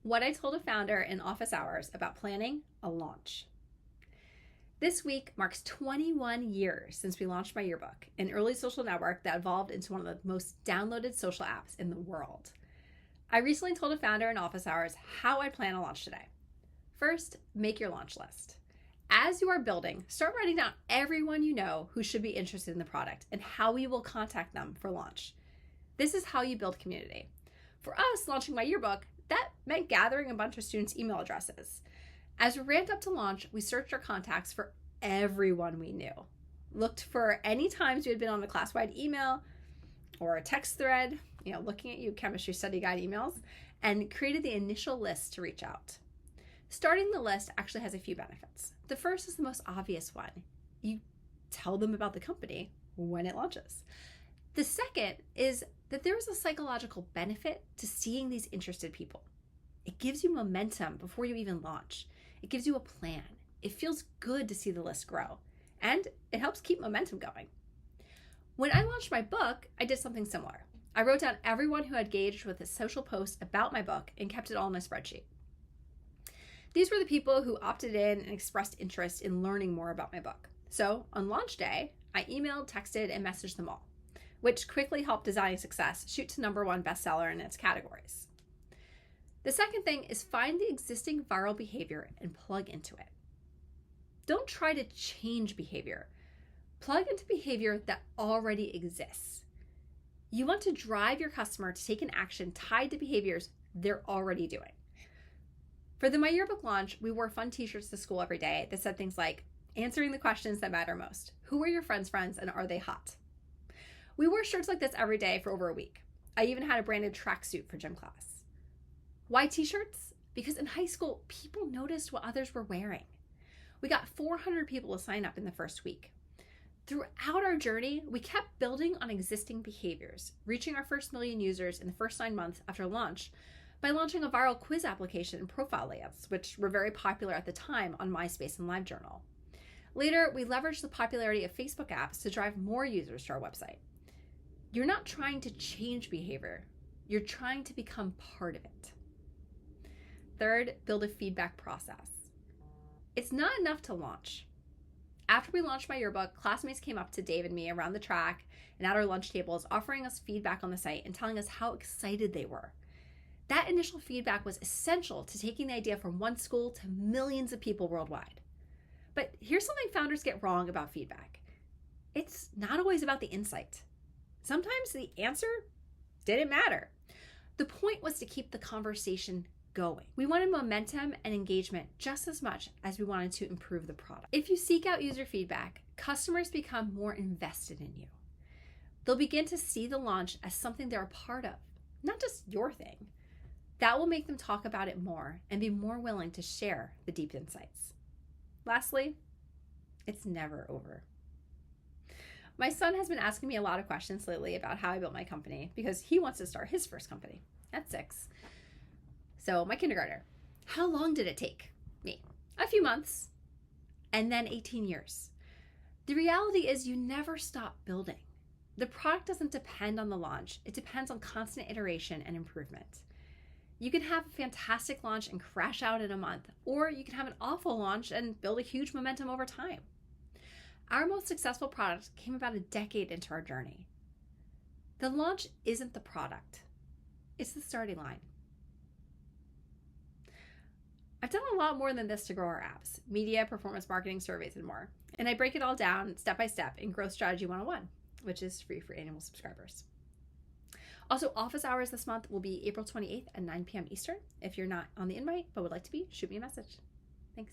What I told a founder in office hours about planning a launch. This week marks 21 years since we launched my yearbook, an early social network that evolved into one of the most downloaded social apps in the world. I recently told a founder in office hours how I plan a launch today. First, make your launch list. As you are building, start writing down everyone you know who should be interested in the product and how you will contact them for launch. This is how you build community. For us, launching my yearbook, that meant gathering a bunch of students' email addresses. As we ramped up to launch, we searched our contacts for everyone we knew. Looked for any times we had been on a class-wide email or a text thread, looking at you chemistry study guide emails, and created the initial list to reach out. Starting the list actually has a few benefits. The first is the most obvious one. You tell them about the company when it launches. The second is that there is a psychological benefit to seeing these interested people. It gives you momentum before you even launch. It gives you a plan. It feels good to see the list grow, and it helps keep momentum going. When I launched my book, I did something similar. I wrote down everyone who had engaged with a social post about my book and kept it all in a spreadsheet. These were the people who opted in and expressed interest in learning more about my book. So on launch day, I emailed, texted, and messaged them all, which quickly helped Designing Success shoot to #1 bestseller in its categories. The second thing is find the existing viral behavior and plug into it. Don't try to change behavior. Plug into behavior that already exists. You want to drive your customer to take an action tied to behaviors they're already doing. For the My Yearbook launch, we wore fun t-shirts to school every day that said things like, answering the questions that matter most. Who are your friends' friends and are they hot? We wore shirts like this every day for over a week. I even had a branded tracksuit for gym class. Why t-shirts? Because in high school, people noticed what others were wearing. We got 400 people to sign up in the first week. Throughout our journey, we kept building on existing behaviors, reaching our first million users in the first 9 months after launch by launching a viral quiz application and profile layouts, which were very popular at the time on MySpace and LiveJournal. Later, we leveraged the popularity of Facebook apps to drive more users to our website. You're not trying to change behavior. You're trying to become part of it. Third, build a feedback process. It's not enough to launch. After we launched my yearbook, classmates came up to Dave and me around the track and at our lunch tables, offering us feedback on the site and telling us how excited they were. That initial feedback was essential to taking the idea from one school to millions of people worldwide. But here's something founders get wrong about feedback. It's not always about the insight. Sometimes the answer didn't matter. The point was to keep the conversation going. We wanted momentum and engagement just as much as we wanted to improve the product. If you seek out user feedback, customers become more invested in you. They'll begin to see the launch as something they're a part of, not just your thing. That will make them talk about it more and be more willing to share the deep insights. Lastly, it's never over. My son has been asking me a lot of questions lately about how I built my company because he wants to start his first company at 6. So my kindergartner, how long did it take me? A few months, and then 18 years. The reality is you never stop building. The product doesn't depend on the launch. It depends on constant iteration and improvement. You can have a fantastic launch and crash out in a month, or you can have an awful launch and build a huge momentum over time. Our most successful product came about a decade into our journey. The launch isn't the product. It's the starting line. I've done a lot more than this to grow our apps, media, performance marketing, surveys, and more. And I break it all down step by step in Growth Strategy 101, which is free for annual subscribers. Also, office hours this month will be April 28th at 9 p.m. Eastern. If you're not on the invite but would like to be, shoot me a message. Thanks.